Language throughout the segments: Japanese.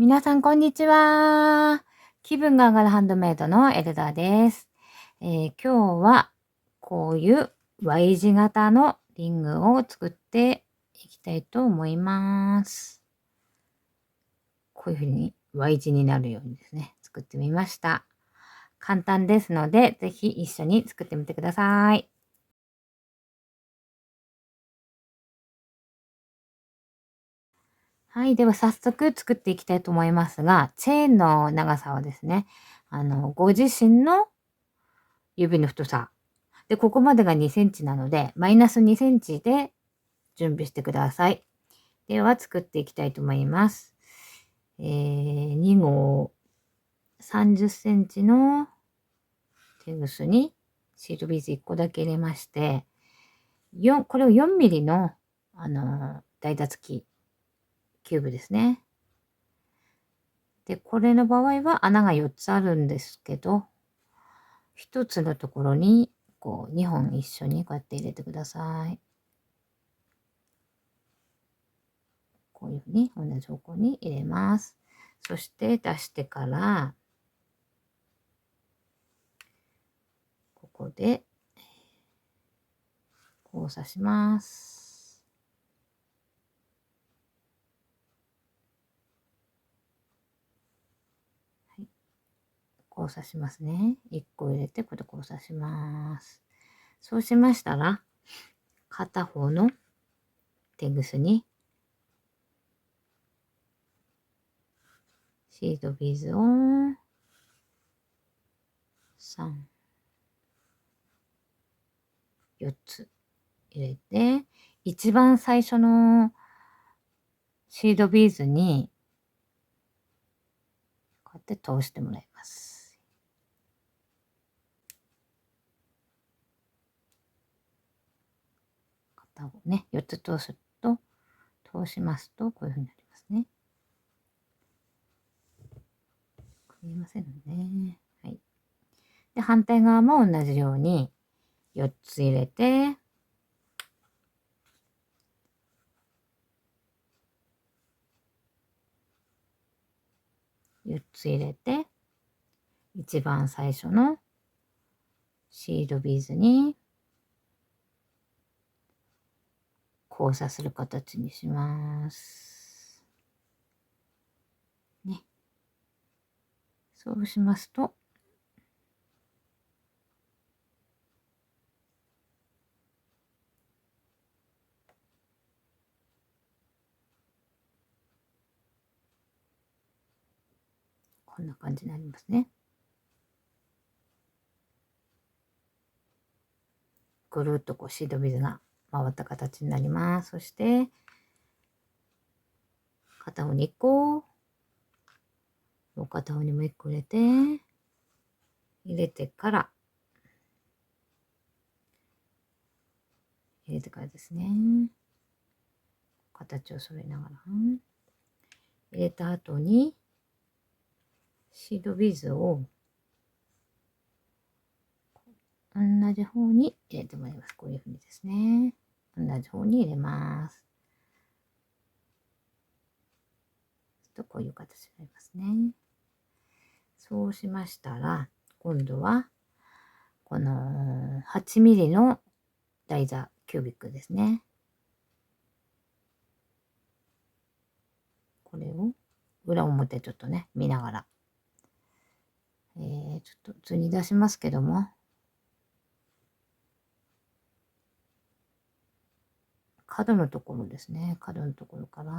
皆さんこんにちは。気分が上がるハンドメイドのエルダーです。今日はこういう Y 字型のリングを作っていきたいと思います。こういうふうに Y 字になるようにですね、作ってみました。簡単ですので、ぜひ一緒に作ってみてください。はい。では早速作っていきたいと思いますが、チェーンの長さはですね、ご自身の指の太さ。で、ここまでが2センチなので、マイナス2センチで準備してください。では、作っていきたいと思います。2号30センチのテグスにシールビーズ1個だけ入れまして、これを4ミリの、台座付きキューブですね。で、これの場合は穴が4つあるんですけど、1つのところにこう2本一緒にこうやって入れてください。こういうふうに同じ方向に入れます。そして出してから、ここで交差します。はい、交差しますね。1個入れて、これで交差します。そうしましたら、片方のテグスにシードビーズを3、4つ入れて、一番最初のシードビーズにこうやって通してもらいます。片方ね、4つ通しますと、こういうふうになりますね。見えませんね。はい。で、反対側も同じように4つ入れて、4つ入れて、一番最初のシードビーズに交差する形にします。ね。そうしますと、こんな感じになりますね。ぐるっとこうシードビーズが回った形になります。そして、片方に1個、もう片方にも1個入れて、入れてからですね。形を揃えながら。入れた後に、シードビーズを同じ方に入れてもらいます。こういうふうにですね。同じ方に入れます。とこういう形になりますね。そうしましたら、今度は、この8ミリの台座キュービックですね。これを裏表ちょっとね、見ながら。ちょっと図に出しますけども、角のところですね。角のところから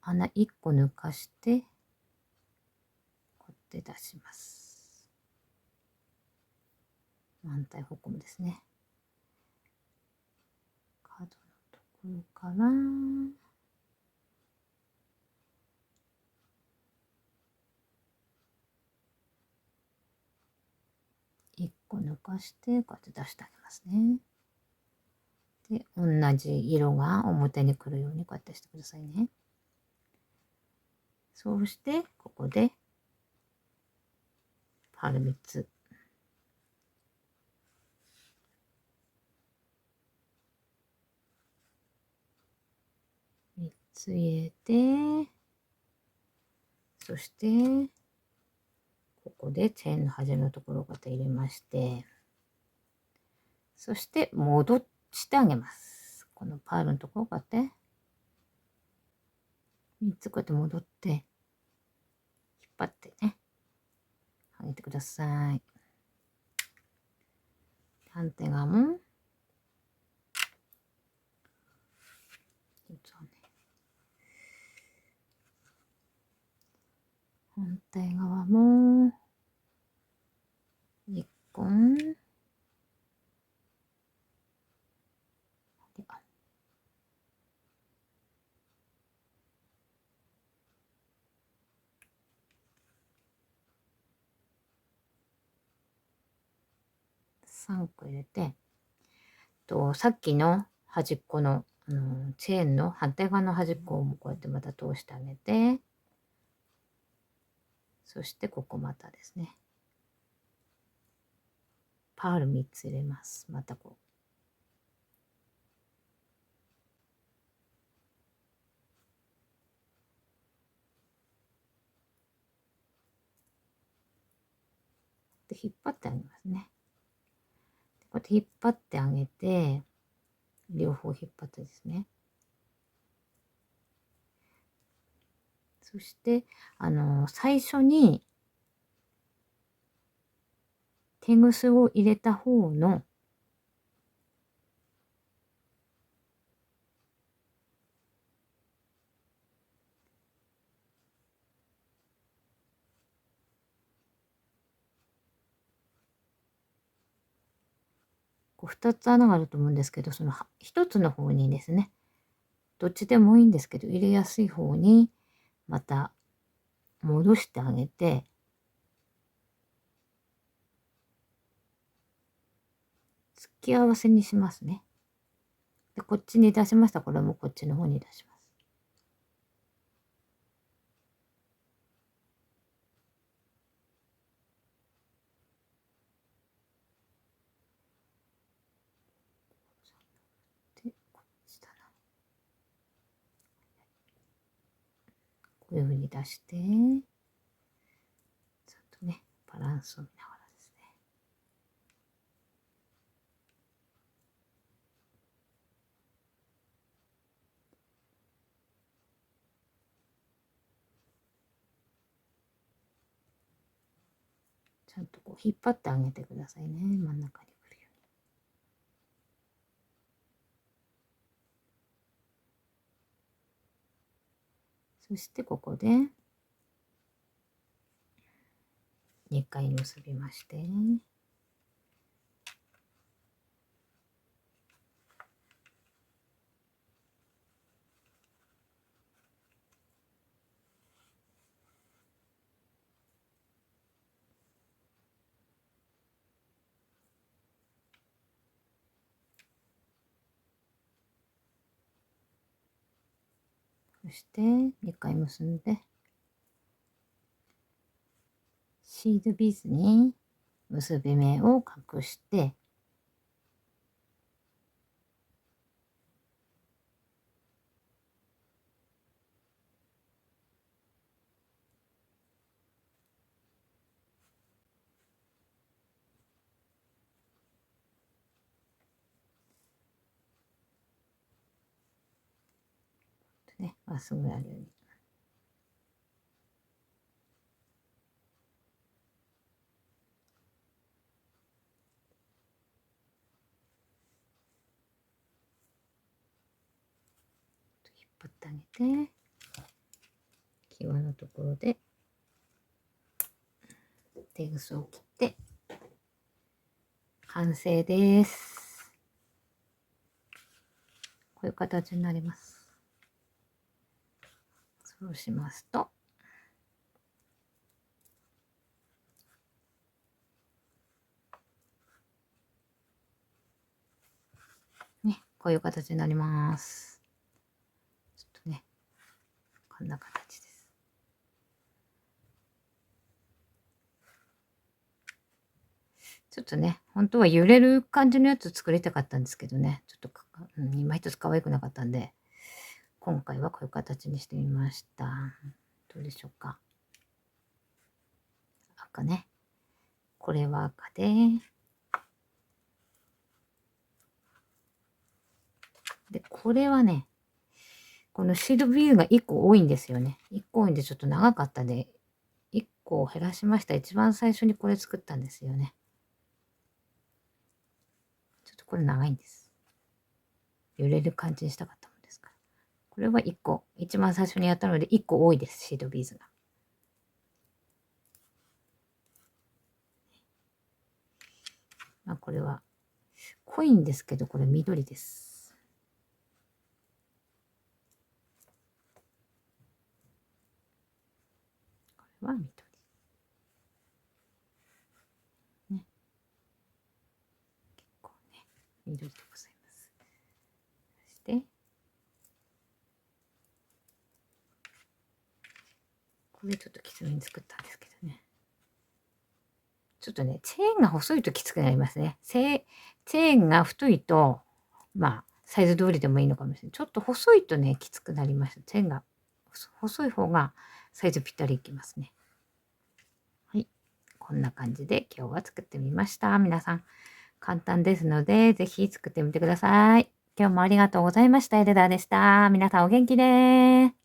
穴1個抜かして、こうやって出します。反対方向もですね。角のところから1個抜かして、こうやって出してあげますね。で、同じ色が表に来るようにこうやってしてくださいね。そうして、ここで、パール3つ。3つ入れて、そして、ここでチェーンの端のところをまた入れまして、そして戻してあげます。このパールのところをこうやって、3つこうやって戻って、引っ張ってね、上げてください。反対側も、反対側も、1本、3個入れて、さっきの端っこの、チェーンの反対側の端っこをこうやってまた通してあげて、そしてここまたですね。パール3つ入れます。またこう。で、引っ張ってあげますね。こうやって引っ張ってあげて、両方引っ張ってですね。そして、最初にテグスを入れた方の2つ穴があると思うんですけど、その1つの方にですね、どっちでもいいんですけど、入れやすい方にまた戻してあげて、突き合わせにしますね。で、こっちに出しました。これもこっちの方に出します。で、こっちだな。こういう風に出して、ちょっとね、バランスを見ながらですね。ちゃんとこう引っ張ってあげてくださいね。真ん中に来るように。そしてここで2回結びまして、そして2回結んで、シードビーズに結び目を隠して、ね、まっすぐやるように。引っ張ってあげて、際のところでテグスを切って完成です。こういう形になります。そうしますと、ね、こういう形になります。ちょっとね、こんな形です。ちょっとね、本当は揺れる感じのやつ作りたかったんですけどね、ちょっと今一つ可愛くなかったんで、今回はこういう形にしてみました。どうでしょうか。赤ね。これは赤で、で、これはね、このシードビューが1個多いんですよね。1個多いんでちょっと長かったんで、1個を減らしました。一番最初にこれ作ったんですよね。ちょっとこれ長いんです。揺れる感じにしたかったもんですから。これは1個、一番最初にやったので1個多いです、シードビーズが。まあこれは濃いんですけど、これ緑です。これは緑。ね。結構ね、緑でございます。そして、これちょっときつめに作ったんですけどね。ちょっとね、チェーンが細いときつくなりますね。チェーンが太いと、まあ、サイズ通りでもいいのかもしれない。ちょっと細いとね、きつくなりました。チェーンが細い方がサイズぴったりいきますね。はい。こんな感じで今日は作ってみました。皆さん、簡単ですので、ぜひ作ってみてください。今日もありがとうございました。エルダーでした。皆さんお元気で。